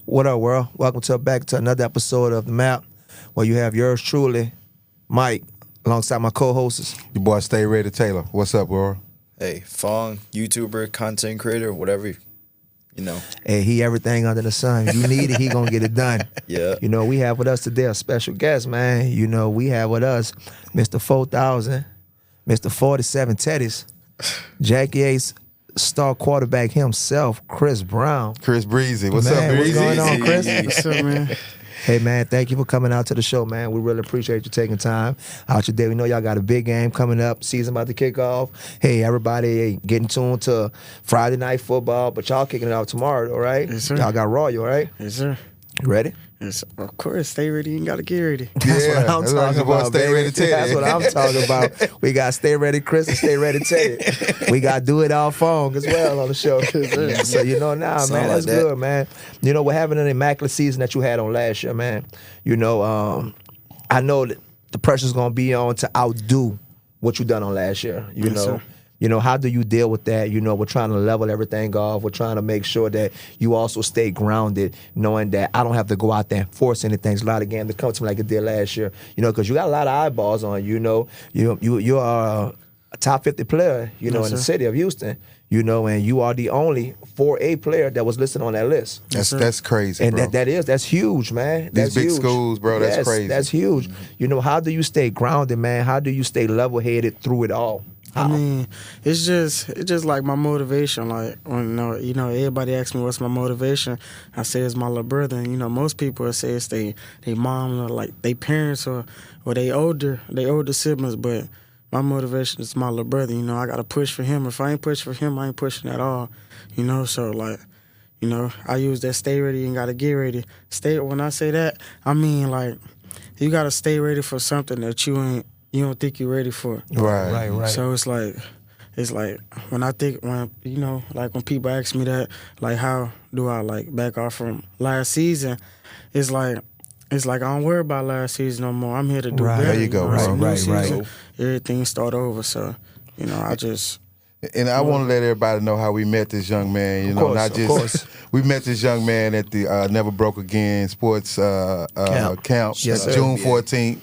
What up, world? Welcome back to another episode of the M.A.P, where you have yours truly, Mike, alongside my co-hosts. Your boy Stay Ready Taylor. What's up, world? Hey, Phong, YouTuber, content creator, whatever, you know. Hey, he everything under the sun. You need it, he gonna get it done. Yeah. You know, we have with us today a special guest, man. You know, we have with us Mr. 4000, Mr. 47 Teddies, Jack Yates, star quarterback himself, Chris Brown. Chris Brezzy. What's Man, up, what's Brezzy? going on, Chris? What's up, man? Hey, man, thank you for coming out to the show, man. We really appreciate you taking time out your day. We know y'all got a big game coming up, season about to kick off. Hey, everybody getting tuned to Friday Night Football, but y'all kicking it off tomorrow, all right? Yes, sir. Y'all got Raw, you all right? Yes, sir. You ready? Yes, of course. Stay ready. You got to get ready. That's what I'm that's talking your boy about, Stay baby. Ready Teddy. That's what I'm talking about. We got Stay Ready Chris and Stay Ready Teddy. We got Do It All Phong as well on the show. So you know now, Sound man, like that's that. good, man. You know, we're having an immaculate season that you had on last year, man. You know, I know that the pressure's gonna be on to outdo what you done on last year. You Yes, know. sir. You know, how do you deal with that? You know, we're trying to level everything off. We're trying to make sure that you also stay grounded, knowing that I don't have to go out there and force anything. There's a lot of games that come to me like it did last year. You know, because you got a lot of eyeballs on you. You know, you are a top 50 player. You know, Yes, in the sir. city of Houston. You know, and you are the only 4A player that was listed on that list. That's crazy, And bro. that's huge, man. That's big huge. schools, bro, that's Yes, crazy. That's huge. You know, how do you stay grounded, man? How do you stay level-headed through it all? I mean, it's just like my motivation. Like when you know, everybody asks me what's my motivation, I say it's my little brother. And you know, most people say it's they mom or like they parents or they older siblings. But my motivation is my little brother. You know, I gotta push for him. If I ain't push for him, I ain't pushing at all. You know, so like, you know, I use that stay ready and gotta get ready. When I say that, I mean like you gotta stay ready for something that you don't think you're ready for. Right. So it's like when you know, like when people ask me that, like how do I like back off from last season, it's like I don't worry about last season no more. I'm here to do Right. better. There you go, know? It's a right, new right. season, everything start over. So, you know, I just And I want to let everybody know how we met this young man. You Of know, course, not of just course. we met this young man at the Never Broke Again sports camp, Yes, sir. June Yeah. 14th.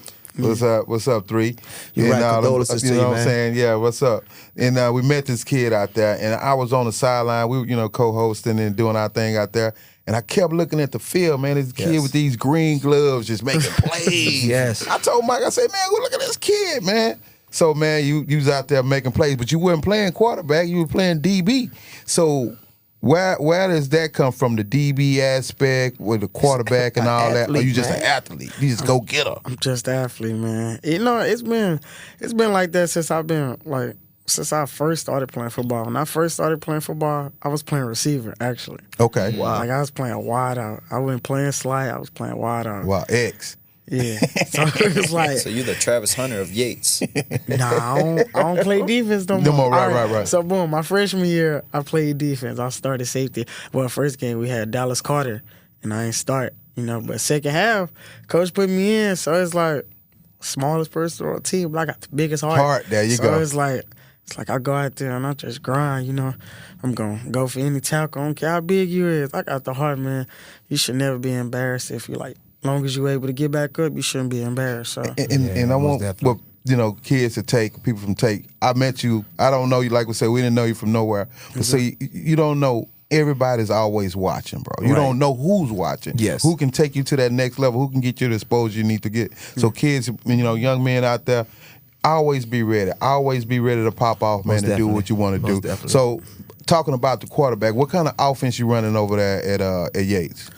What's up, 3? You're right. all them- Condolences you to know you, what I'm man. saying? Yeah, what's up? And we met this kid out there, and I was on the sideline. We were, you know, co-hosting and doing our thing out there. And I kept looking at the field, man. This kid Yes. with these green gloves just making plays. Yes. I told Mike, I said, man, go look at this kid, man. So, man, you was out there making plays, but you weren't playing quarterback. You were playing DB. So where does that come from, the DB aspect with the quarterback and all that? Or Athlete, you just man. an athlete? You just go get her. I'm just an athlete, man. You know, it's been like that since I first started playing football. When I first started playing football, I was playing receiver, actually. Okay. Like I was playing wide out. I wasn't playing slide, I was playing wide out. Wow, X. Yeah. So it was like, So you're the Travis Hunter of Yates. nah, I don't play defense no more. No more, right, All right. So boom, my freshman year, I played defense. I started safety. Well, first game we had Dallas Carter, and I ain't start, you know. But second half, coach put me in, so it's like smallest person on the team, but I got the biggest heart. There you so go. It's like I go out there and I just grind, you know. I'm gonna go for any tackle. I don't care how big you is. I got the heart, man. You should never be embarrassed if you like. Long as you're able to get back up, you shouldn't be embarrassed. So And I want what you know, kids to take, people from take. I met you. I don't know you, like we said, we didn't know you from nowhere. But so you don't know. Everybody's always watching, bro. You don't know who's watching. Yes. Who can take you to that next level? Who can get you the exposure you need to get? So kids, you know, young men out there, always be ready. Always be ready to pop off, man, Most and do definitely. what you want to Most do. definitely. So, talking about the quarterback, what kind of offense you running over there at Yates?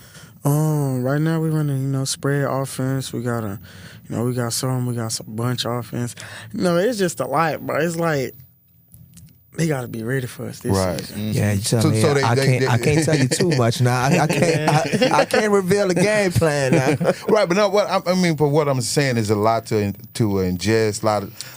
right now we running, you know, spread offense. We got we got some bunch offense. You know, it's just a lot, bro. It's like they got to be ready for us this Right. season. Yeah, you tell So- me. so they- I can't tell you too much now. I can't reveal the game plan now. Right, but no. What I mean, but what I'm saying is a lot to ingest. A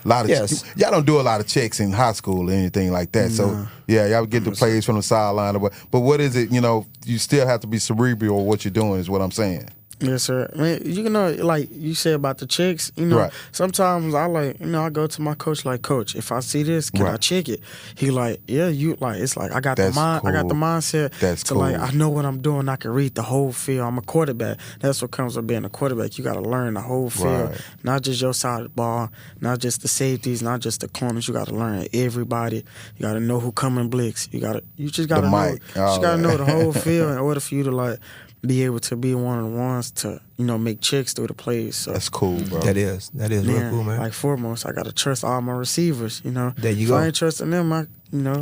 lot of Yes. y'all don't do a lot of checks in high school or anything like that. So yeah, y'all get the plays from the sideline. But what is it? You know, you still have to be cerebral. What you're doing is what I'm saying. Yes, sir. I mean, you know, like you said about the checks, you know, Right. sometimes I like, you know, I go to my coach like, Coach, if I see this, can I Right. check it? He like, yeah, you like, it's like I got That's the mind, I got the cool. mindset That's to like, cool. I know what I'm doing. I can read the whole field. I'm a quarterback. That's what comes with being a quarterback. You got to learn the whole field, Right. not just your side of the ball, not just the safeties, not just the corners. You got to learn everybody. You got to know who coming blitz. You just got to know, mic, all got to that. know the whole field in order for you to like be able to be one of the ones to, you know, make checks through the plays. So That's cool, bro. That is real cool, man. like foremost, I gotta trust all my receivers. You know, There you if go. I ain't trusting them,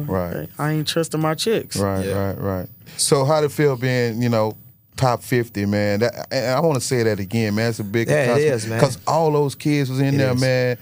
Right. I ain't trusting my chicks. Right, Yeah. right. So how did it feel being, you know, top 50, man? That, and I want to say that again, man. It's a big Yeah, it is, man. because all those kids was in It there, is. man.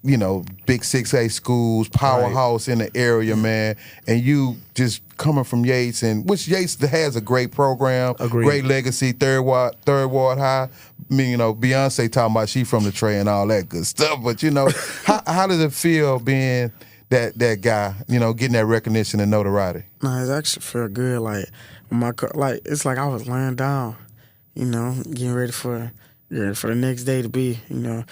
You know, big 6A schools, powerhouse in the area, man. And you just coming from Yates, and which Yates has a great program, Agreed. great legacy, third ward high. I mean, you know, Beyonce talking about she from the Tray and all that good stuff. But you know, how does it feel being that guy? You know, getting that recognition and notoriety. Nah, it actually feel good. Like when like it's like I was laying down, you know, getting ready for the next day to be, you know,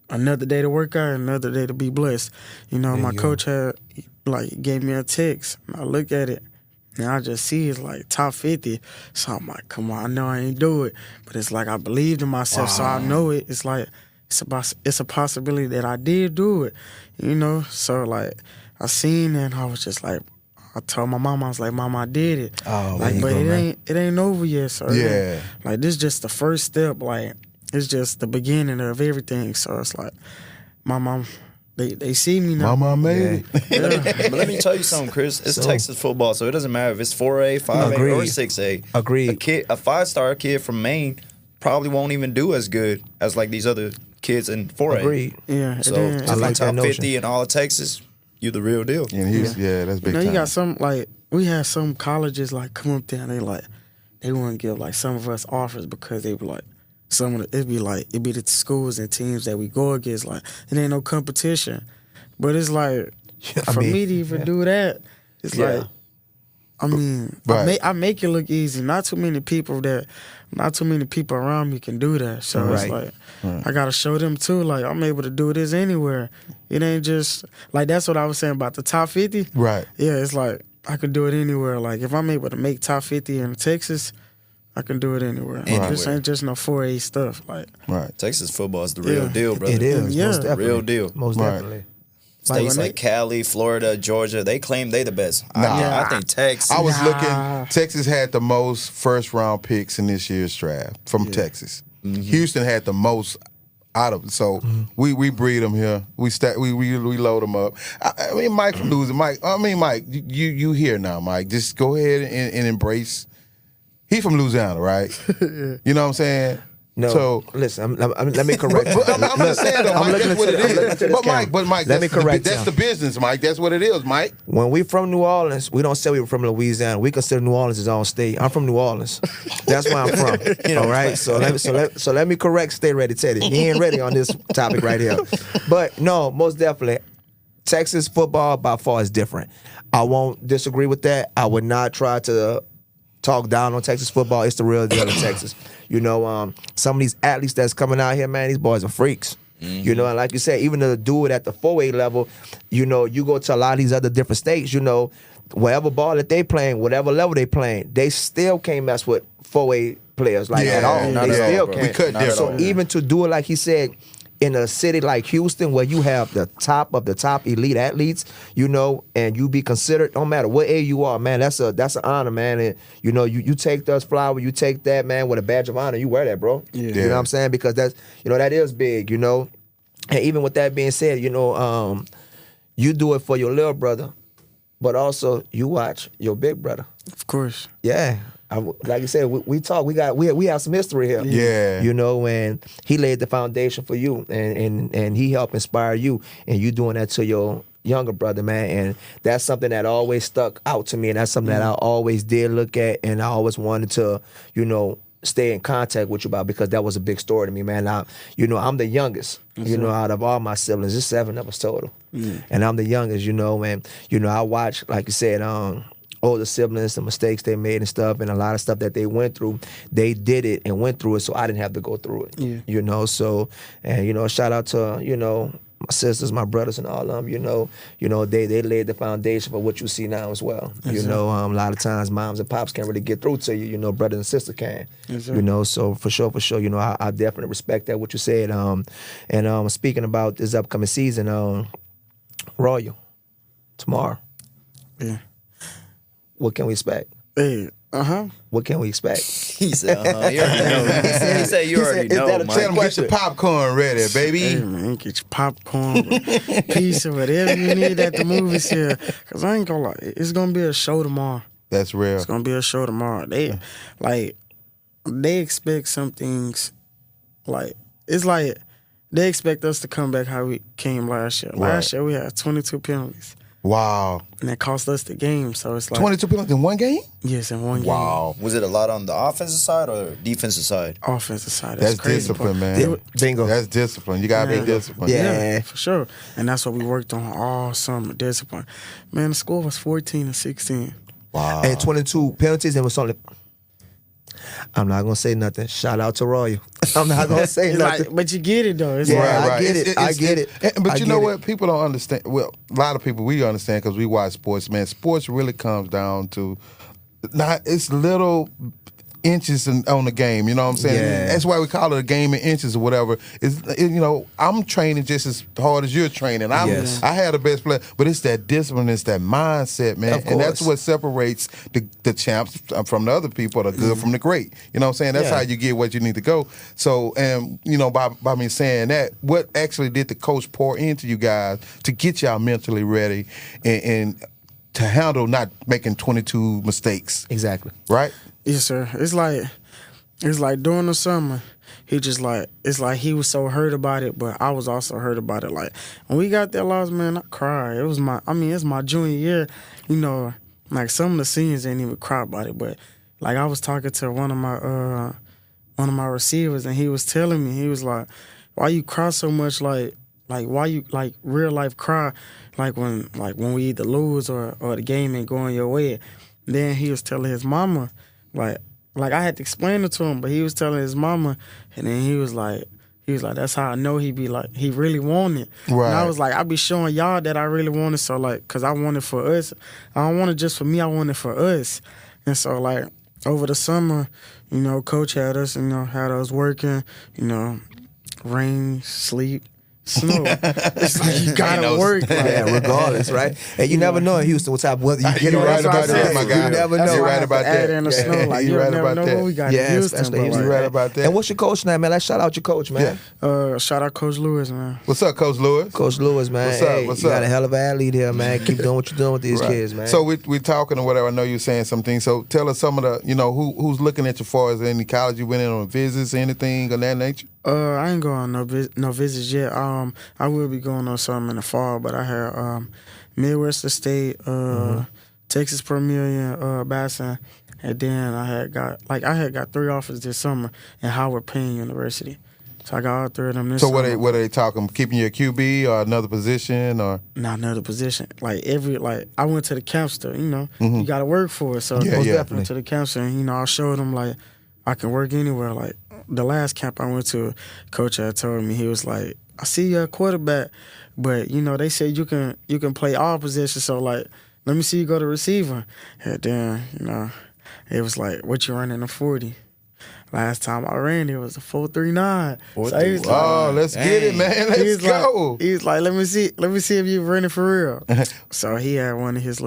another day to work out, another day to be blessed. You know, There my you coach had like gave me a text. And I look at it, and I just see it's like top 50. So I'm like, come on, I know I ain't do it, but it's like I believed in myself, so I know it. It's like it's a possibility that I did do it, you know. So like I seen it, and I was just like, I told my mama, I was like, Mama, I did it. Oh, there like, you but go, man. it ain't over yet, so Yeah. like this just the first step. Like it's just the beginning of everything. So it's like my mom, they see me now. Mama made it. But let me tell you something, Chris. It's Texas football, so it doesn't matter if it's 4A, 5A, Agreed. or 6A. Agreed. A 5-star kid from Maine probably won't even do as good as like these other kids in 4A. Agreed. Yeah, So and then, if I you like that top notion. 50 in all of Texas, you the real deal. And he's that's big you know, time. you got some like we had some colleges like come up there and they wouldn't give like some of us offers because they were like it'd be the schools and teams that we go against, like it ain't no competition. But it's like I for mean, me to even do that, it's Yeah. like I mean, Right. I make it look easy. Not too many people around me can do that. So it's Right. like I gotta show them too. Like I'm able to do this anywhere. It ain't just like that's what I was saying about the top 50. Right. Yeah, it's like I can do it anywhere. Like if I'm able to make top 50 in Texas, I can do it anywhere. Anywhere. This ain't just no 4A stuff. Like Right. Texas football is the real Yeah. deal, brother. It is. Yeah. Most definitely. Real deal. Most Right. definitely. States when like Cali, Florida, Georgia, they claim they the best. Nah. I think Texas. I was Nah. looking. Texas had the most first round picks in this year's draft from Texas. Houston had the most out of it. So we breed them here. We load them up. I mean, Mike losing. Mike. You here now, Mike? Just go ahead and embrace. He's from Louisiana, right? You know what I'm saying? No, So. listen. let me correct you. I'm not saying though, Mike. That's what it is. But Mike, let me correct that's the business, Mike. That's what it is, Mike. When we from New Orleans, we don't say we were from Louisiana. We consider New Orleans his own state. I'm from New Orleans. That's where I'm from. All right. So let me correct. Stay ready, Teddy. He ain't ready on this topic right here. But no, most definitely, Texas football by far is different. I won't disagree with that. I would not try to talk down on Texas football. It's the real deal in Texas. You know, some of these athletes that's coming out here, man, these boys are freaks. You know, and like you said, even to do it at the 4A level, you know, you go to a lot of these other different states, you know, whatever ball that they playing, whatever level they playing, they still can't mess with 4A players like at all. not They at all, still bro. can't. We couldn't Not do at it. So all. even to do it like he said, in a city like Houston, where you have the top of the top elite athletes, you know, and you be considered, no matter what age you are, man, that's an honor, man. And you know, you take those flowers, you take that, man, with a badge of honor, you wear that, bro. Yeah. You know what I'm saying? Because that's, you know, that is big, you know. And even with that being said, you know, you do it for your little brother, but also you watch your big brother. of course. Yeah. Like you said, we talk. We have some history here. Yeah. You know, and he laid the foundation for you, and he helped inspire you, and you doing that to your younger brother, man. And that's something that always stuck out to me, and that's something that I always did look at, and I always wanted to, you know, stay in contact with you about, because that was a big story to me, man. Now, you know, I'm the youngest, you know, out of all my siblings. There's 7 of us total, and I'm the youngest, you know, and you know, I watch, like you said, older siblings, the mistakes they made and stuff, and a lot of stuff that they went through, they did it and went through it, so I didn't have to go through it. Yeah. You know, so, and, you know, shout out to, you know, my sisters, my brothers, and all of them, you know, they laid the foundation for what you see now as well. Yes, you sir. know, a lot of times moms and pops can't really get through to you, you know, brothers and sisters can. Yes, sir. You know, so for sure, you know, I definitely respect that, what you said. And speaking about this upcoming season, Royal, tomorrow, Yeah. what can we expect? Hey, What can we expect? He said, you already know. He said, you already is that know, a Mike. Tell them get your popcorn ready, baby. Hey man, get your popcorn, pizza, whatever you need at the movies here. Cause I ain't gonna lie, it's gonna be a show tomorrow. That's real. It's gonna be a show tomorrow. They expect some things, it's like they expect us to come back how we came last year. Last year we had 22 penalties, Wow. and that cost us the game. So it's like 22 penalties in one game? yes, in one game. Wow. Was it a lot on the offensive side or defensive side? Offensive side, That's crazy, discipline, but man. Bingo. That's discipline. You gotta be Yeah. disciplined. Yeah. for sure. And that's what we worked on all summer, discipline. Man, the score was 14-16. Wow. And 22 penalties, and it was only. I'm not gonna say nothing. Shout out to Royal. I'm not gonna say It's nothing. like, but you get it though. It's Yeah, like, I get it. I get it. But I you know get what? People don't understand. Well, a lot of people, we understand because we watch sports, man. Sports really comes down to, it's little inches on the game. You know what I'm saying? Yeah. That's why we call it a game in inches or whatever. You know, I'm training just as hard as you're training. Yes. I had the best player, but it's that discipline, it's that mindset, man. Of And that's course. what separates the champs from the other people, the good from the great. You know what I'm saying? That's Yeah. how you get what you need to go. So, and you know, by me saying that, what actually did the coach pour into you guys to get y'all mentally ready and to handle not making 22 mistakes, Exactly. right? yes, sir. It's like during the summer, it's like he was so hurt about it, but I was also hurt about it. Like when we got that loss, man, I cried. It's my junior year. You know, like some of the seniors didn't even cry about it, but like I was talking to one of my receivers, and he was telling me, he was like, "Why you cry so much? Like why you like real life cry? Like when we either lose or the game ain't going your way." Then he was telling his mama, like I had to explain it to him, but he was telling his mama, and then he was like, that's how I know he be like, he really want it. Right. And I was like, I be showing y'all that I really want it, so like, cause I want it for us. I don't want it just for me, I want it for us. And so like, over the summer, you know, coach had us working, you know, rain, sleep, snow. It's like you gotta work. Like, Yeah, regardless, right? And you never know in Houston what type of weather you get You're right around. about that, my guy. You never That's know. You're why I right have to about add that. in the snow. Like, You're you right never about know that. what we got Yeah, in Houston. especially But Houston. You're right about that. And what's your coach name, man? Let's shout out your coach, man. shout out Coach Lewis, man. What's up, Coach Lewis? Coach Lewis, man. What's up? Hey, What's you got up? a hell of an athlete here, man. Keep doing what you're doing with these Right. kids, man. So we talking or whatever. I know you're saying some things. So tell us some of the, you know, who's looking at you far as any college you went in on visits, anything of that nature. I ain't going on no visits yet. I will be going on something in the fall, but I had Midwestern State, Texas Premier, Bassin, and then I had got 3 offers this summer in Howard Payne University. So I got all 3 of them this So summer. what are they talking? Keeping you a QB or another position or? Not another position. I went to the campster, you know, you got to work for it. So Yeah, I yeah. went to the campster, and, you know, I showed them, like, I can work anywhere. Like, the last camp I went to, coach had told me, he was like, I see you're a quarterback, but, you know, they said you can play all positions. So, like, let me see you go to receiver. And then, you know, it was like, what you running a 40? Last time I ran, it was a 4.39. So he was like, Oh, let's get it, man. he Let's was go. Like, he was like, let me see if you running for real. So he had one of his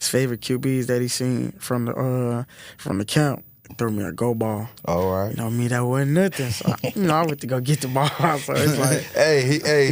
favorite QBs that he seen from the camp. Threw me a go ball. All right. You know me, that wasn't nothing. So I went to go get the ball. So it's like,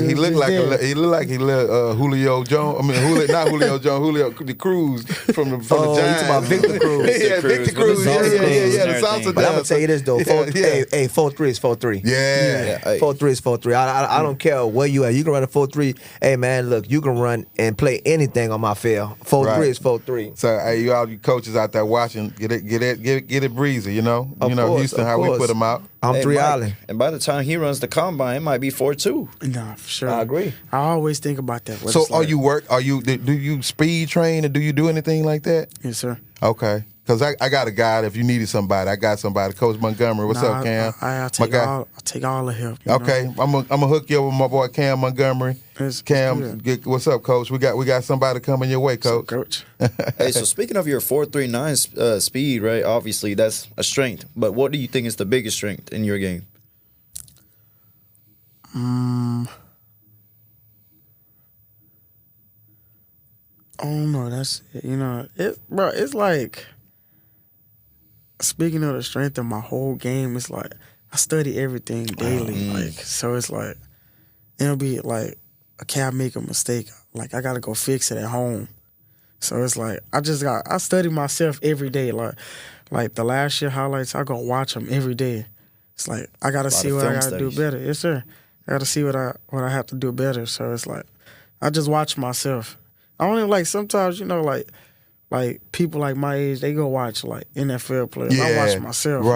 He looked like Julio Jones. I mean, not Julio Jones. Julio the Cruz from the you Giants. talking about Victor Cruz. Yeah, Victor Cruz. Yeah, the salsa But I'm gonna tell you this though, Yeah. 4.3 is 4.3. Yeah. 4.3 is 4.3. I don't care where you at. You can run a 4.3. Hey man, look, you can run and play anything on my field. 4.3 Right. is 4.3. So, hey, you all you coaches out there watching, get it breathe Breezzy, you know, Of course, Houston, of how we course. put him out. I'm Hey, 3 Mike, Island. and by the time he runs the combine, it might be 4-2. Nah, for sure. I agree. I always think about that. what So it's like. do you speed train or do you do anything like that? Yes, sir. Okay. Because I got a guy, if you needed somebody, I got somebody. Coach Montgomery, what's up, Cam? I My take guy. all. I take all the help. you know? Okay, I'm gonna hook you up with my boy Cam Montgomery. It's Cam, good. what's up, Coach? We got somebody coming your way, So, Coach. Coach. Hey, so speaking of your 4.39 speed, right? Obviously, that's a strength. But what do you think is the biggest strength in your game? I don't know. That's bro. It's like speaking of the strength of my whole game. It's like I study everything daily. Like so, it's like it'll be like okay, I make a mistake. Like I gotta go fix it at home. So it's like I study myself every day. Like the last year highlights, I go watch them every day. It's like I gotta see of what I film gotta do studies. better. Yes, sir. I gotta see what I have to do better. So it's like I just watch myself. I only like sometimes, like people like my age, they go watch like NFL players. I watch myself.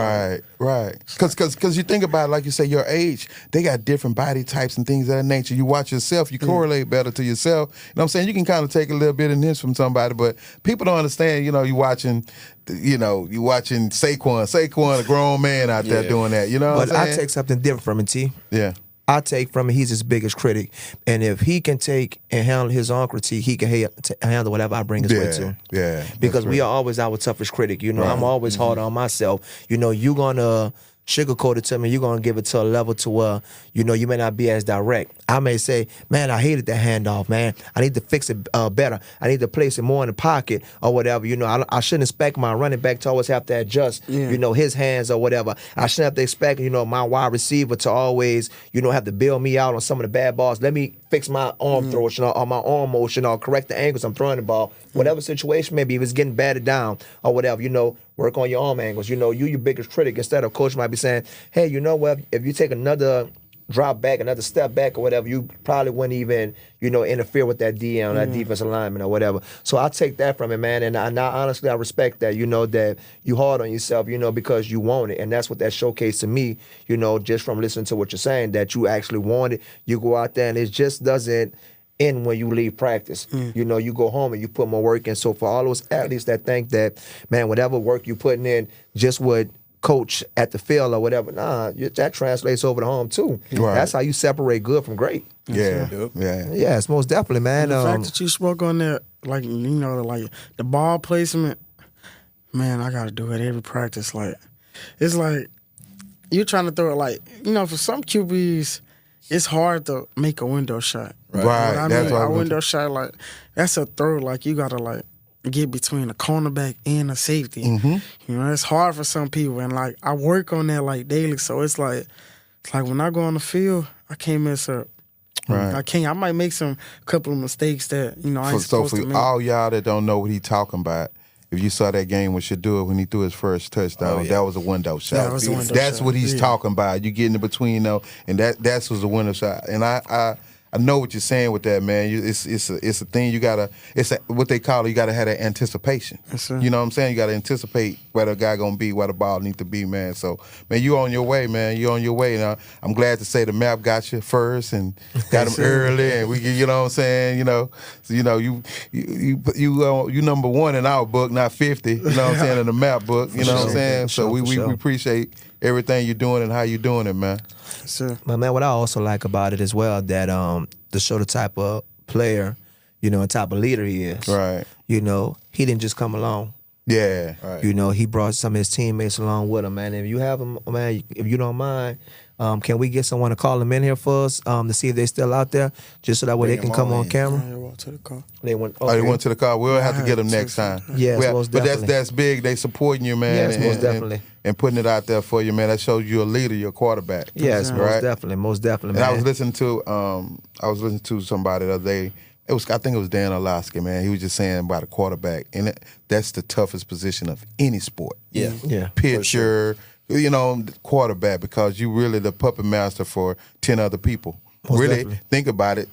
Right. Because you think about it, like you say, your age, they got different body types and things of that nature. You watch yourself, you correlate better to yourself. You know what I'm saying? You can kind of take a little bit of this from somebody, but people don't understand, you watching Saquon, a grown man out there doing that. You know what But I'm I saying? take something different from him, T. Yeah. I take from him, he's his biggest critic. And if he can take and handle his own critique, he can handle whatever I bring his way to. Yeah. Because we are always our toughest critic. I'm always hard on myself. You're going to sugarcoat it to me. You're going to give it to a level to where, you may not be as direct. I may say, man, I hated that handoff, man. I need to fix it better. I need to place it more in the pocket or whatever. I shouldn't expect my running back to always have to adjust, his hands or whatever. I shouldn't have to expect, my wide receiver to always, have to bail me out on some of the bad balls. Let me fix my arm throw or my arm motion or correct the angles I'm throwing the ball. Whatever situation, maybe if it's getting batted down or whatever, work on your arm angles. You're your biggest critic. Instead of coach might be saying, hey, you know what? If you take another drop back, another step back or whatever, you probably wouldn't even, interfere with that DM, that defensive lineman or whatever. So I take that from it, man. And I honestly, I respect that, that you hard on yourself, because you want it. And that's what that showcased to me, just from listening to what you're saying, that you actually want it. You go out there and it just doesn't end when you leave practice. You go home and you put more work in. So for all those athletes that think that, man, whatever work you're putting in just would coach at the field or whatever, that translates over to home too. Right. That's how you separate good from great. Yeah. Yes, most definitely, man. The fact that you spoke on that, like like the ball placement, man, I gotta do it every practice. Like it's like you're trying to throw it like for some QBs, it's hard to make a window shot. Right. What I That's mean, what I a was window shot, like that's a throw. Like you gotta like get between a cornerback and a safety. It's hard for some people, and like I work on that like daily. So it's like when I go on the field, I can't mess up. Right. I can't. I might make some couple of mistakes that I ain't supposed to make. All y'all that don't know what he talking about, if you saw that game with Shadua when he threw his first touchdown, that was a window shot. That was a window that's shot. what he's talking about. You getting in between though, and that was a window shot. And I know what you're saying with that, man. It's a thing you gotta. What they call it. You gotta have that anticipation. Yes, sir. You know what I'm saying? You gotta anticipate where the guy gonna be, where the ball needs to be, man. So, man, you on your way, man. You on your way. Now, I'm glad to say the M.A.P got you first and got him early, and we, you know what I'm saying? So, you number one in our book, not 50. You know what I'm saying? In the M.A.P book. You know what I'm saying? So we appreciate everything you're doing and how you're doing it, man. Sure. But man, what I also like about it as well, that to show the type of player, and type of leader he is. Right. He didn't just come along. Yeah. Right. He brought some of his teammates along with him, man. If you have him, man, if you don't mind, can we get someone to call them in here for us to see if they're still out there, just so that way they can come on camera? I walked to the car. They went. Oh, they went to the car. We'll have to get them next time. Yes, most definitely. But that's big. They supporting you, man. Yes, most definitely. And putting it out there for you, man. That shows you a leader, you're a quarterback. Yes, right? most definitely, And man. I was listening to somebody the other day. I think it was Dan Orlovsky, man. He was just saying about a quarterback, and that's the toughest position of any sport. Yeah. Pitcher, quarterback, because you really the puppet master for 10 other people. Most really definitely. think about it.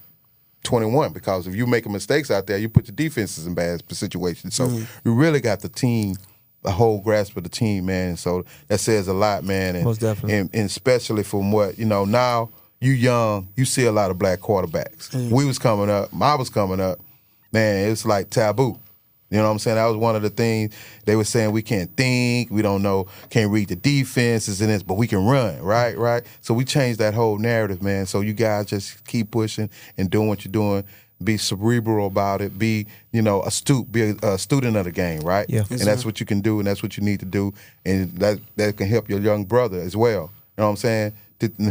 21, because if you making mistakes out there, you put your defenses in bad situations. So you really got the team a whole grasp of the team, man. So that says a lot, man. And, Most definitely. And especially from what, now you young, you see a lot of black quarterbacks. We was coming up, I was coming up, man, it's like taboo. You know what I'm saying? That was one of the things they were saying we can't think, we don't know, can't read the defenses and this, but we can run, right? So we changed that whole narrative, man. So you guys just keep pushing and doing what you're doing. Be cerebral about it. Be, astute. Be a student of the game, right? Yeah. And that's what you can do, and that's what you need to do, and that can help your young brother as well. You know what I'm saying?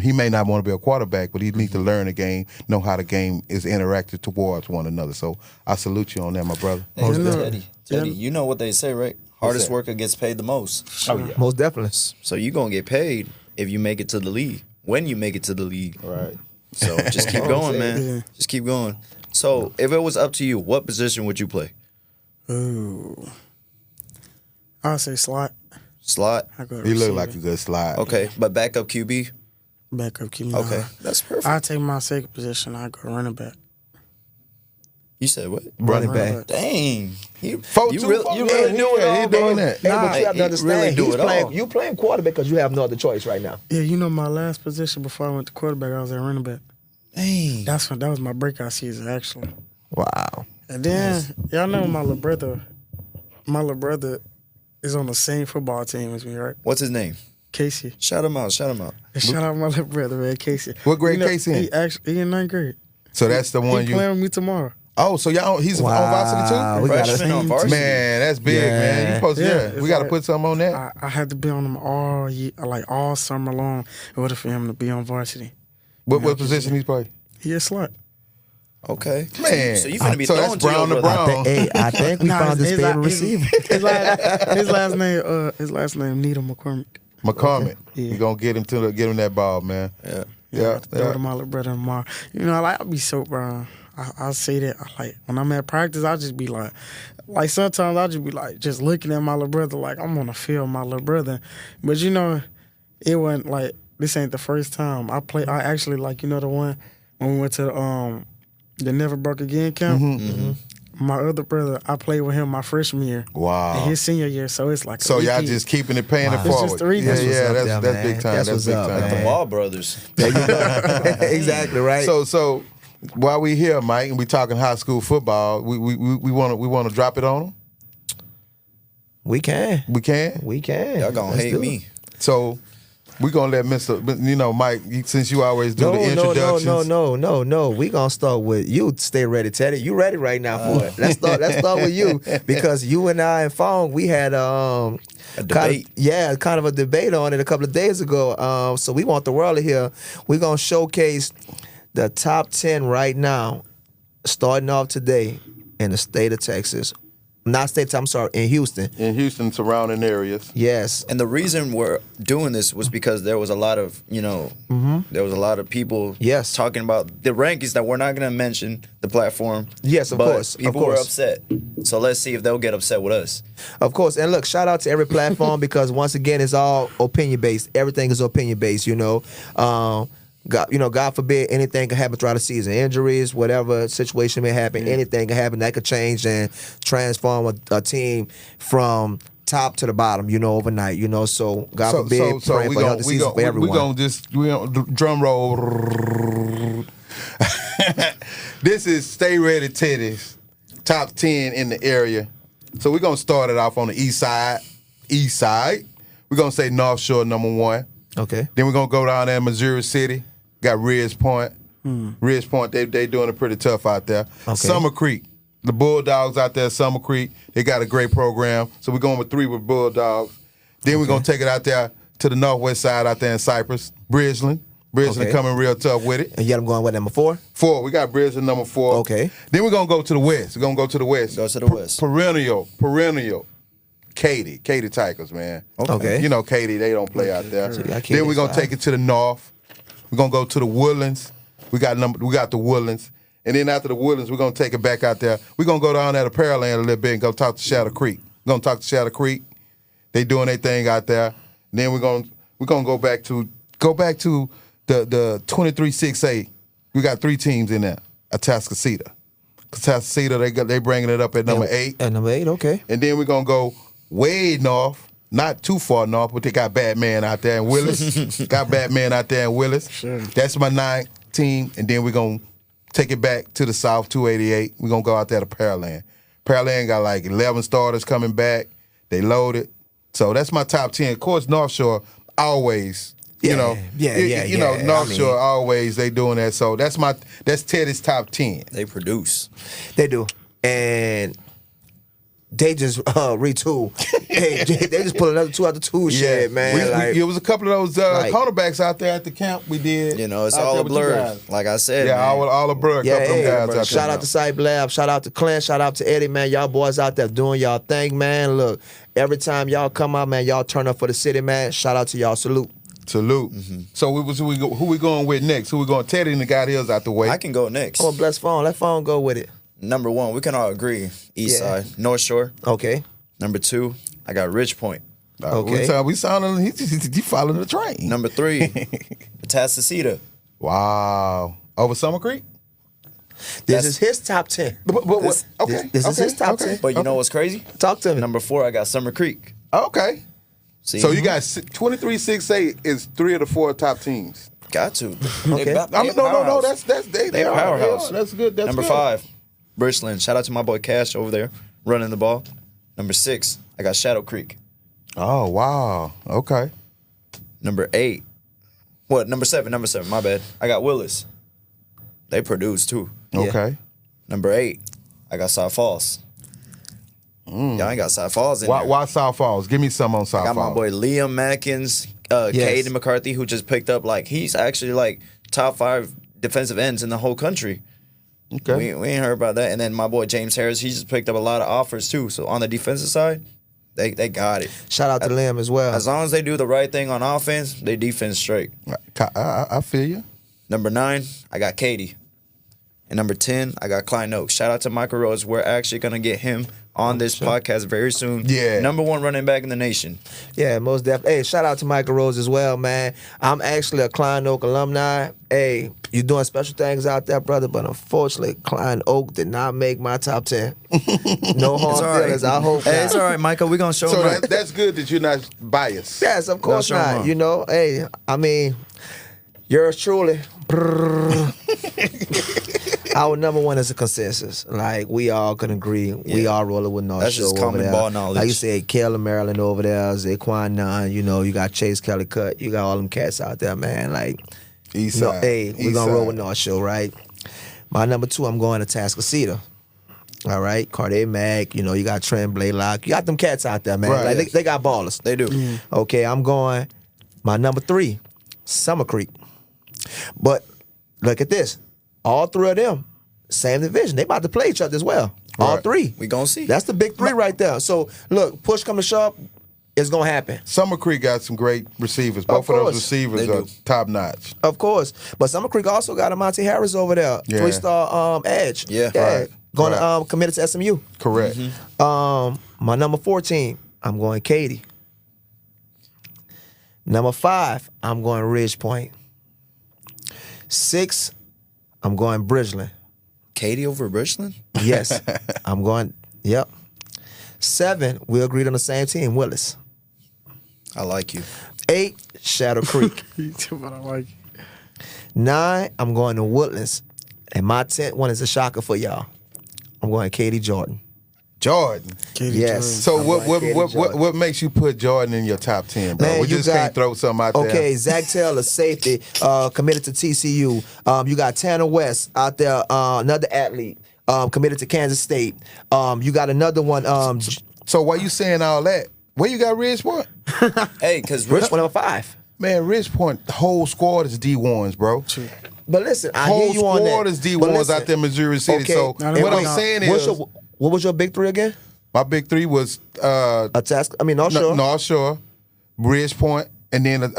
He may not want to be a quarterback, but he needs to learn the game, know how the game is interacted towards one another. So I salute you on that, my brother. Hey, Teddy, you know what they say, right? Hardest worker gets paid the most. Oh, yeah. Most definitely. So you're going to get paid if you make it to the league, when you make it to the league. Right. So just keep going, man. Yeah. Just keep going. So if it was up to you, what position would you play? Ooh. I'll say slot. Slot? I go He look receiver. like a good slide. Okay, but backup QB? Backup QB. Okay, that's perfect. I take my second position. I go running back. You said what? Running back. Dang. You 4-2, really do it all, he bro. doing that. Hey, but you have to he understand, really do he's it playing, all. you playing quarterback because you have no other choice right now. Yeah, my last position before I went to quarterback, I was at running back. Dang. That was my breakout season, actually. Wow. And then, y'all know my little brother is on the same football team as me, right? What's his name? Casey. Shout him out. Shout him out. Shout out my little brother, man, Casey. What grade Casey in? He in 9th grade. So that's the one He you. playing with me tomorrow. Oh, so he's on varsity too? We got Freshman on a, varsity. Man, that's big, Yeah. man. You supposed to, Yeah, we got to it's put something on that. I had to be on him all year, like all summer long, in order for him to be on varsity. What position he's playing? He a slut. Okay. Man, So you finna be so throwing that's to your brown to brother. brown. I think we found his favorite receiver. His last name Nita McCormick. McCormick. Yeah. You gonna get him that ball, man. Yeah. Yeah. Throw to my little brother tomorrow. I'll be so, bro. I say that, when I'm at practice, I'll just be like sometimes I'll just be just looking at my little brother like I'm on the field with my little brother. But it wasn't this ain't the first time I play. I actually the one when we went to the Never Broke Again camp. Mm-hmm. My other brother, I played with him my freshman year. Wow. And his senior year, so it's like So a y'all repeat. just keeping it, paying it Wow. It's forward. just the reason. Yeah, That's what's up that's there, big man. time. That's That's what's big up, time. man. The Wall brothers. There you go. Exactly right. So while we here, Mike, and we talking high school football, we want to drop it on them. we can. We can. Y'all gonna Let's hate do it. me. So we gonna let Mr. Mike, since you always do the introductions. No. We gonna start with you. Stay ready, Teddy. You ready right now for it? Let's start with you because you and I and Phong, we had A debate. kind of a debate on it a couple of days ago. So we want the world to hear. We're gonna showcase the top 10 right now, starting off today in the state of Texas. Not state, I'm sorry, in Houston. In Houston, surrounding areas. Yes. And the reason we're doing this was because there was a lot of, there was a lot of people Yes. talking about the rankings that we're not going to mention the platform. Yes, of but course, of People were course. upset. So let's see if they'll get upset with us. Of course, and look, shout out to every platform because once again, it's all opinion based. Everything is opinion based. God forbid anything can happen throughout the season. Injuries, whatever situation may happen, anything can happen that could change and transform a team from top to the bottom. Overnight. So God forbid, praying for a healthy season for everyone. We gonna drum roll. This is Stay Ready Teddy's top 10 in the area. So we're gonna start it off on the east side. We're gonna say North Shore #1. Okay. Then we're gonna go down there in Missouri City. Got Ridge Point. Ridge Point, they doing it pretty tough out there. Okay. Summer Creek. The Bulldogs out there, Summer Creek, they got a great program. So we're going with 3 with Bulldogs. Then we're gonna take it out there to the northwest side out there in Cypress. Bridgeland Okay. coming real tough with it. And yet I'm going with number 4. 4, we got Bridgeland #4. Okay. Then we're gonna go to the west. We're gonna go to the west. Go to the west. Perennial. Katy Tigers, man. Okay. Katy, they don't play out there. So you got Katy Then we're gonna side. take it to the north. We're gonna go to the Woodlands. We got the Woodlands. And then after the Woodlands, we're gonna take it back out there. We're gonna go down there to Pearland a little bit and go talk to Shadow Creek. We're gonna talk to Shadow Creek. They doing their thing out there. And then we're gonna go back to the 23-6A. We got 3 teams in there. Atascocita. They bringing it up at number 8. At number 8, okay. And then we're gonna go way north. Not too far north, but they got Batman out there in Willis. Got Batman out there in Willis. Sure. That's my 9th team, and then we're going to take it back to the south, 288. We're going to go out there to Pearland. Pearland got like 11 starters coming back. They loaded. So that's my top 10. Of course, North Shore always, you know, North Shore always they doing that. So that's Teddy's top 10. They produce. They do. And they just retool. They just put another 2 out the tool shed, man. It was a couple of those cornerbacks out there at the camp we did. You know, it's all a blur. Like I said, yeah, man. all a blur. A couple of them guys out there. Shout out to Cyber Lab. Shout out to Clint. Shout out to Eddie, man. Y'all boys out there doing y'all thing, man. Look, every time y'all come out, man, y'all turn up for the city, man. Shout out to y'all. Salute. Mm-hmm. So who we going with next? Who we going? Teddy and the guy here's out the way. I can go next. Oh, bless phone. Let phone go with it. Number 1, we can all agree. East Side, North Shore. Okay. Number 2, I got Ridge Point. Okay. We sounding he following the train. Number 3, Tascasita. Wow. Over Summer Creek? This is his top 10. This is his top 10. But you know what's crazy? Talk to me. Number 4, I got Summer Creek. Okay. See? So you got 23-6-8 is 3 of the 4 top teams. Got to. Okay. No. That's they are powerhouse. That's good. That's Number good. 5, Birchland. Shout out to my boy Cash over there running the ball. Number 6, I got Shadow Creek. Oh wow. Okay. Number 8. What? Number 7. My bad. I got Willis. They produce too. Okay. Number 8, I got South Falls. Y'all ain't got South Falls in there. Why South Falls? Give me some on South I got Falls. my boy Liam Matkins, Caden McCarthy, who just picked up he's actually top 5 defensive ends in the whole country. Okay. We ain't heard about that. And then my boy James Harris, he just picked up a lot of offers too. So on the defensive side, they got it. Shout out to Liam as well. As long as they do the right thing on offense, they defense straight. I feel you. Number 9, I got Katie. And number 10, I got Klein Oaks. Shout out to Michael Rose. We're actually going to get him on this podcast very soon. Yeah. Number 1 running back in the nation. Yeah, most definitely. Hey, shout out to Michael Rose as well, man. I'm actually a Klein Oak alumni. Hey, you doing special things out there, brother, but unfortunately, Klein Oak did not make my top 10. No hard feelings. I hope Hey, not. it's all right, Michael. We're going to show So him. that's good that you're not biased. Yes, of course No, sure not. won't. You know, hey, I mean, yours truly. Our number 1 is a consensus. Like, we all can agree. We all rolling with North That's Shore just over common there. ball knowledge. Like you said, Kayla Maryland over there, Zaquan Nunn, you know, you got Chase Kelly Cut, you got all them cats out there, man. Like, East you know, side. hey, we're East going to roll side. with North Shore, right? My number 2, I'm going to Tascasita. All right, Cartier Mack, you know, you got Trent Blaylock. You got them cats out there, man. Right. Like, they got ballers. They do. Okay, I'm going, my number 3, Summer Creek. But look at this. All 3 of them, same division. They about to play each other as well. All Right. 3. We gonna see. That's the big 3 right there. So, look, push come to shove, it's going to happen. Summer Creek got some great receivers. Both of those course. receivers They are do. top notch. Of course. But Summer Creek also got a Monty Harris over there. Yeah. 3-star edge. Yeah. Right. Going Right. to committed to SMU. Correct. My number 14, I'm going Katy. Number 5, I'm going Ridge Point. 6, I'm going Bridgeland. Katie over Birchland? Yes, I'm going. Yep. 7, we agreed on the same team, Willis. I like you. 8, Shadow Creek. But I like it. 9, I'm going to Woodlands. And my 10th one is a shocker for y'all. I'm going Katie Jordan. Jordan. Katie Yes. So I'm what going Katie Jordan. what makes you put Jordan in your top 10, bro? Man, We you just got- can't throw something out there. Okay, Zach Taylor, safety, committed to TCU. You got Tanner West out there, another athlete, committed to Kansas State. You got another one, So why you saying all that? Where you got Ridge Point? Hey, because Rich one number 5. Man, Ridge Point, the whole squad is D1s, bro. But listen, I Whole hear you on that. squad is But D1s listen, out there in Missouri City. okay, So Now, what wait, I'm saying what's is, what was your big 3 again? my big 3 was A task. I mean, North Shore. North Shore, Ridge Point, and then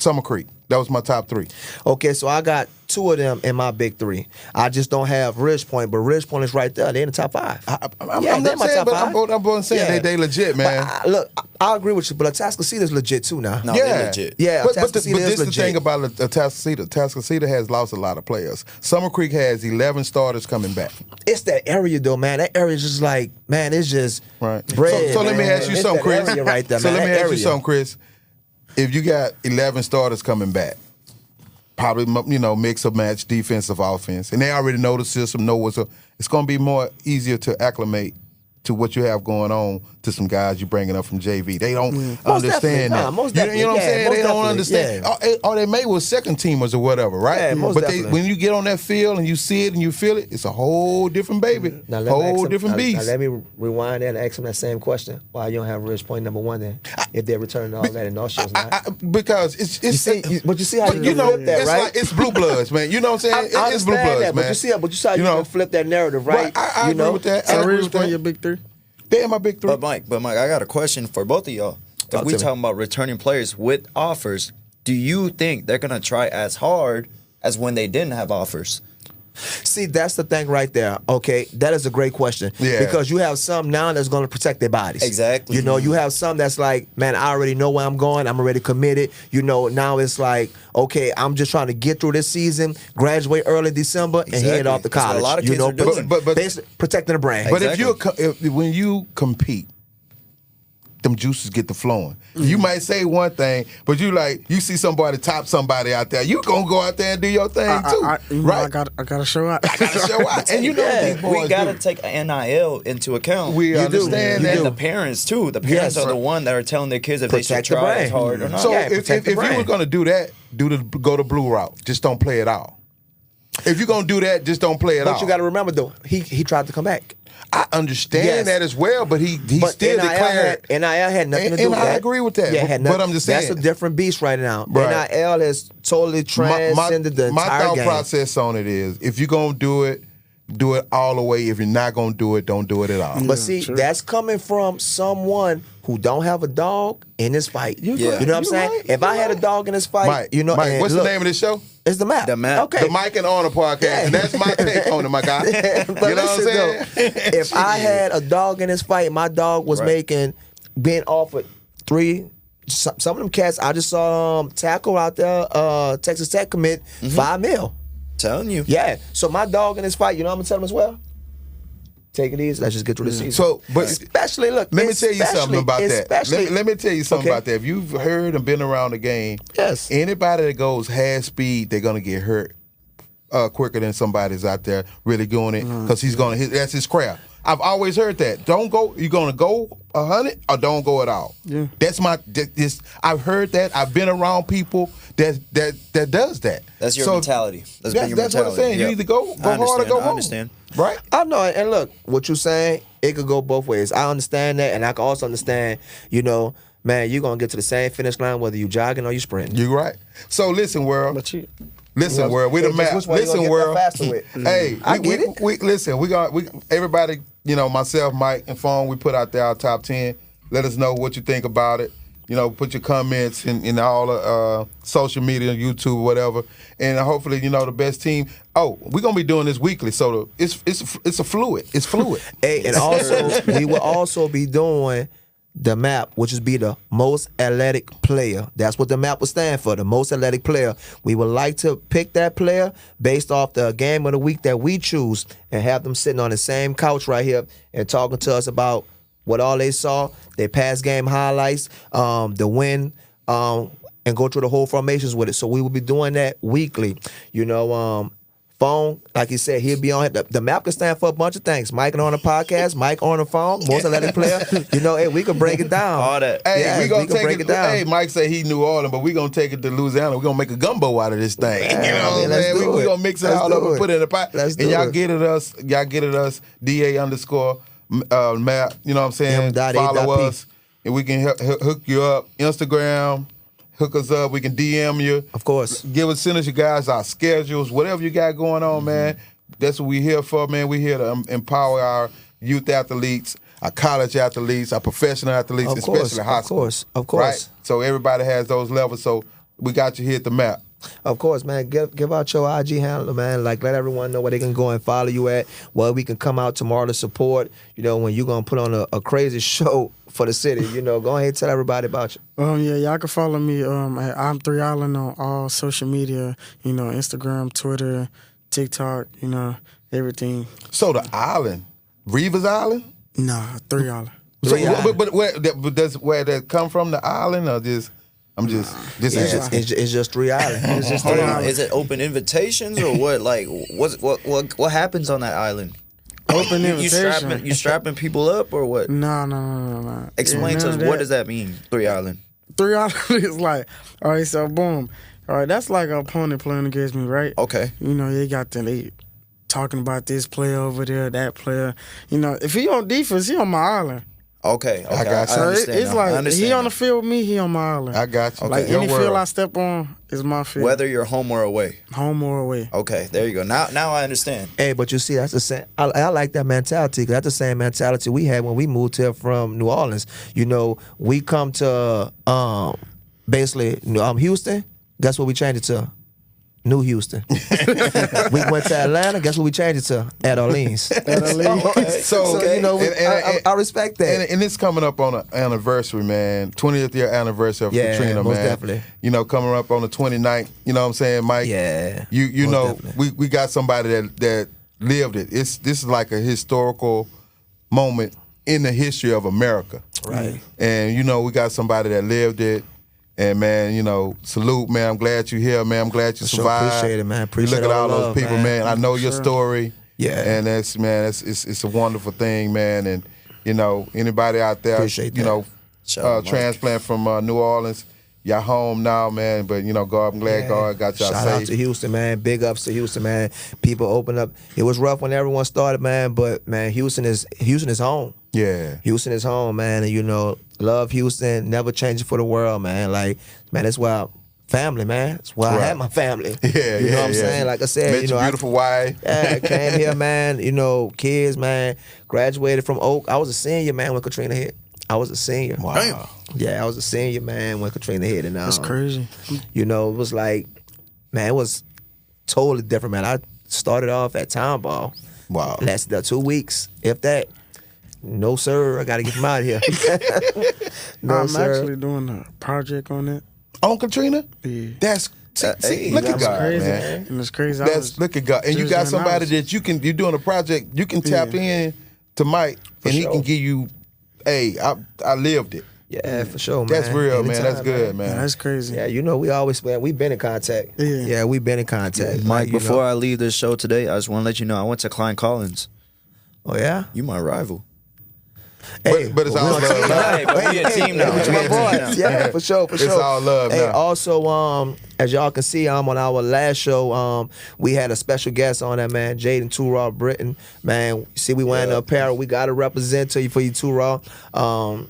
Summer Creek. That was my top 3. Okay, so I got 2 of them in my big 3. I just don't have Ridge Point, but Ridge Point is right there. They're in the top 5. I'm they're not in my saying, top but 5. I'm saying they legit, man. But look, I agree with you, but Atascocita is legit too now. No, they're legit. Yeah, but Atascocita this is is the legit. thing about Atascocita. Atascocita has lost a lot of players. Summer Creek has 11 starters coming back. It's that area though, man. That area is just like, man, it's just Right. bread. So let me ask you It's something, that Chris. area right there, So man. let me That ask you area. something, Chris. If you got 11 starters coming back, probably mix of match defensive offense, and they already know the system, know what's up. It's going to be more easier to acclimate to what you have going on to some guys you're bringing up from JV. They don't understand that. Most You know what I'm saying? They don't understand. Yeah. Or they may with second teamers or whatever, right? Yeah, most but definitely. when you get on that field and you see it and you feel it, it's a whole different baby, Now, let me ask whole him- different now, beast. Now let me rewind and ask him that same question. Why you don't have Ridge Point number 1 then? If they're returning all that and all shit's not. Because it's but you see how you flip that, it's right? like it's blue bloods, man. You know what I'm saying? I It's blue understand bloods, that, man. but you see how you can flip that narrative, right? I you agree with that. I So agree Ridge with Point that. your big 3? They're in my big 3. But Mike, I got a question for both of y'all. Talk If we to me. talking about returning players with offers, do you think they're gonna try as hard as when they didn't have offers? See, that's the thing right there. Okay, that is a great question. Yeah. Because you have some now that's going to protect their bodies. Exactly. You know, you have some that's like, man, I already know where I'm going. I'm already committed. You know, now it's like, okay, I'm just trying to get through this season, graduate early December, and head Exactly. off to That's what college. a lot of you kids know, are doing. But basically protecting the brand. But Exactly. if when you compete, them juices get to flowing. You might say one thing, but you see somebody top somebody out there, you gonna go out there and do your thing too, right? I gotta show out. I gotta show out, and you know what these boys we gotta do. take NIL into account. We understand that. And the parents too. The parents Yes. are the one that are telling their kids if they should Protect the try as brand. hard or not. So Yeah, if protect the you were brand. gonna do that, go the blue route. Just don't play it all. If you're gonna do that, just don't play it But all. you got to remember though, he tried to come back. I understand Yes. that as well, but he But still NIL declared. NIL had nothing to do And with I that. agree with that, Yeah, but- had but nothing- I'm just saying. that's a different beast right now. Right. NIL has totally transcended the my entire thought game. process on it is, if you're gonna do it all the way. If you're not gonna do it, don't do it at all. But see, true. that's coming from someone who don't have a dog in this fight. You Yeah. know what I'm saying? right, If I you had a right. dog in this fight, Mike, you know, and what's look, the name of this show? It's the map. The Map. Okay. The Mike and Honor podcast, and that's my take on it, my guy. But You know what I'm listen, saying? though, if I had a dog in this fight, my dog was being offered 3. Some of them cats I just saw tackle out there. Texas Tech commit $5 million. Telling you. Yeah. So my dog in this fight, you know what I'm gonna tell him as well? Take it easy. Let's just get through the season. So, but especially look. let me tell you something about that. Especially, Let me tell you something Okay. about that. If you've heard and been around the game, Yes. anybody that goes half speed, they're gonna get hurt quicker than somebody's out there really doing it because he's gonna hit. That's his craft. I've always heard that. Don't go. You're gonna go 100 or don't go at all. Yeah. That's my. I've heard that. I've been around people that does that. That's your So, mentality. That's been your that's what I'm mentality. saying. You Yep. either go hard or go home. I understand. Right. I know, and look, what you're saying, it could go both ways. I understand that, and I can also understand, you know, man, you're gonna get to the same finish line whether you jogging or you sprinting. You're right. So listen, world. But you, Listen, world. We the Just map. which way you gonna Listen, get world. there faster with? Hey, I get it. we listen. We everybody. You know, myself, Mike, and Phong. We put out there our top 10. Let us know what you think about it. You know, put your comments in all the social media, YouTube, whatever, and hopefully, you know, the best team. Oh, we're gonna be doing this weekly, so it's a fluid. It's fluid. Hey, and also we will also be doing the map, which is be the most athletic player. That's what the map will stand for, the most athletic player. We would like to pick that player based off the game of the week that we choose and have them sitting on the same couch right here and talking to us about what all they saw, their past game highlights, the win, and go through the whole formations with it. So we will be doing that weekly. You know, Phone, like he said, he'll be on it. The map can stand for a bunch of things. Mike on the podcast, Mike on the phone, most athletic player. You know, hey, we can break it down. All that. Hey, Yes, we gonna can take break it. it down. Hey, Mike said he New Orleans, but we gonna take it to Louisiana. We gonna make a gumbo out of this thing. You know what I'm let's saying? do We it. gonna mix it Let's all do up and it. put it in a pot. Let's and do y'all it. get at us. Y'all get at us. DA_ map. You know what I'm saying? M.A.P. Follow us, and we can hook you up. Instagram. Hook us up. We can DM you. Of course. Send us you guys our schedules, whatever you got going on, man. That's what we here for, man. We here to empower our youth athletes, our college athletes, our professional athletes, Of course, especially high of school. course, of course. Right? So everybody has those levels. So we got you here at the M.A.P. Of course, man. Give out your IG handle, man. Like, let everyone know where they can go and follow you at. Where we can come out tomorrow to support. You know, when you're gonna put on a crazy show for the city. You know, go ahead and tell everybody about you. Oh, Y'all can follow me at I'm 3 Island on all social media. You know, Instagram, Twitter, TikTok. You know, everything. So the island, Reeves Island. Nah, 3 Island. So, but where that come from? The island or just? I'm just It's just 3 Islands. It's just Hold 3 on, Island. is it open invitations or what? Like, what happens on that island? Open invitation. You strapping people up or what? No. Explain to us, what does that mean, 3 Island? 3 Island is like, all right, so boom. All right, that's like an opponent playing against me, right? Okay. You know, they talking about this player over there, that player. You know, if he on defense, he on my island. Okay. I got you. So understand it's now. I like understand he on now. the field with me, he on my island. I got you. Like Your any world. field I step on is my field. Whether you're home or away. Home or away. Okay, there you go. Now I understand. Hey, but you see, that's the same. I like that mentality because that's the same mentality we had when we moved here from New Orleans. You know, we come to basically Houston. Guess what we changed it to? New Houston. We went to Atlanta. Guess what we changed it to? At Orleans. So, You know, I respect that. And it's coming up on an anniversary, man. 20th year anniversary of Yeah, Katrina, most man. definitely. You know, coming up on the 29th. You know what I'm saying, Mike? Yeah, You most know, definitely. we got somebody that lived it. This is like a historical moment in the history of America. Right. And you know, we got somebody that lived it. And man, you know, salute, man. I'm glad you're here, man. I'm glad you For sure. survived. Appreciate it, man. Appreciate you look at all all the those love, people, man. man. I know your story. Yeah. And it's a wonderful thing, man. And you know, anybody out there, Appreciate you that. know, Shout out, Mike. transplant from New Orleans, y'all home now, man. But you know, I'm glad God got y'all Shout out safe. to Houston, man. Big ups to Houston, man. People open up. It was rough when everyone started, man. But man, Houston is home. Yeah. Houston is home, man. And you know, love Houston. Never change it for the world, man. Like, man, that's why family, man. That's why I Right. had my family. Yeah, you know what I'm yeah. saying? Like I said, Met you know, your beautiful wife. I came here, man. You know, kids, man. Graduated from Oak. I was a senior, man, when Katrina hit. I was a senior. Wow. Damn. Yeah, I was a senior, man, when Katrina hit. And That's crazy. you know, it was like, man, it was totally different, man. I started off at Town Ball. Wow. Lasted 2 weeks, if that. No, sir, I got to get him out of here. No, I'm sir. actually doing a project on it. On Katrina? Yeah. That's Hey, look at that's God, Crazy. man. And it's crazy. Look at God. And you just got when I somebody was- that you're doing a project, you can tap in to Mike and he sure. can give you, hey, I lived it. Yeah, for sure, man. That's real, man. Anytime, That's good, man. Yeah, that's crazy. Yeah, you know, we've been in contact. Yeah. We've been in contact. Mike, you know. before I leave this show today, I just want to let you know I went to Klein Collins. Oh, yeah? You my rival. Hey, But it's we all on love team now. Hey, but we a team now. With We my a team now. boys. Yeah, for sure, for It's sure. all love Hey, now. also, as y'all can see, on our last show, we had a special guest on that, man, Jaden Too Raw Britton. Man, see, we wearing the apparel. We got to represent to you for you, Too Raw.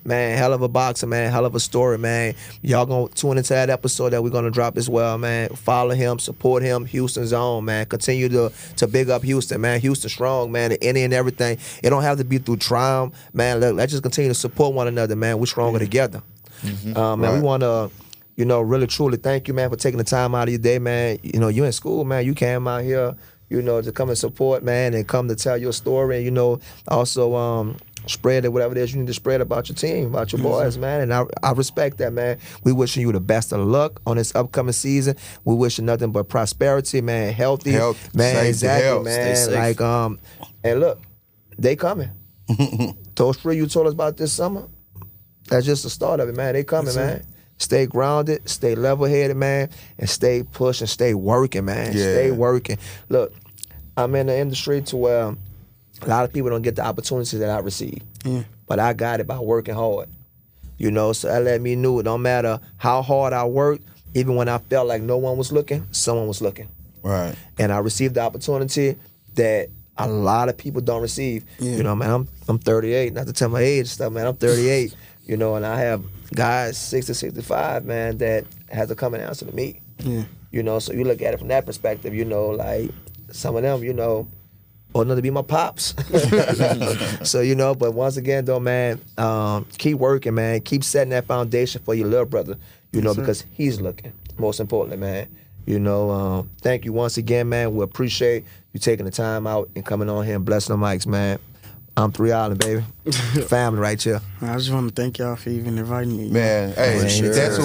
Man, hell of a boxer, man. Hell of a story, man. Y'all gonna tune into that episode that we're gonna drop as well, man. Follow him, support him. Houston's own, man. Continue to big up Houston, man. Houston strong, man. Any and everything. It don't have to be through triumph, man. Look, let's just continue to support one another, man. We're stronger together. Man, we Right. want to, you know, really truly thank you, man, for taking the time out of your day, man. You know, you in school, man. You came out here, you know, to come and support, man, and come to tell your story, and you know, also spread it, whatever it is you need to spread about your team, about your boys, man. And I respect that, man. We wishing you the best of luck on this upcoming season. We wishing nothing but prosperity, man, healthy, Health, man, safety, exactly, health. man. Stay safe. Like, and look, they coming. Those three you told us about this summer, that's just the start of it, man. They coming, man. Stay grounded, stay level-headed, man, and stay pushing, stay working, man. Yeah. Stay working. Look, I'm in the industry to where a lot of people don't get the opportunities that I received. Yeah. But I got it by working hard. You know, so that let me know it don't matter how hard I worked, even when I felt like no one was looking, someone was looking. Right. And I received the opportunity that a lot of people don't receive. Yeah. You know, man, I'm 38, not to tell my age and stuff, man. I'm 38, you know, and I have guys 60, 65, man, that has to come and answer to me. Yeah. You know, so you look at it from that perspective, you know, like some of them, you know, or not to be my pops. So, you know, but once again, though, man, keep working, man. Keep setting that foundation for your little brother, you know, sir. because he's looking. Most importantly, man. You know, thank you once again, man. We appreciate you taking the time out and coming on here and blessing the mics, man. I'm 3 Island, baby. Family right here. I just want to thank y'all for even inviting me. Man, hey, sure. that's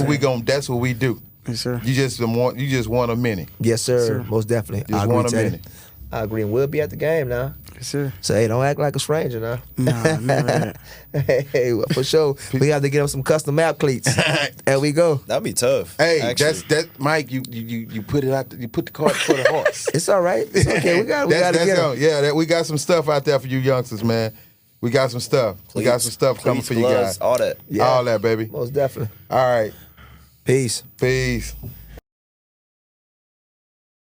what we do. Yes, sir. You just want a minute. Yes, sir. Sir. Most definitely. Just I agree, want a Teddy. minute. I agree. And we'll be at the game now. Yes, sir. So, hey, don't act like a stranger now. Nah, never that. Hey, well, for sure. We have to get him some custom M.A.P cleats. There we go. That'd be tough. Hey, actually. that's Mike. You put it out. You put the cart for the horse. It's all right. It's okay. We got to get him. Yeah, we got some stuff out there for you youngsters, man. We got some stuff. We got some stuff coming for you gloves, guys. all that. Yeah. All that, baby. Most definitely. All right. Peace. Peace.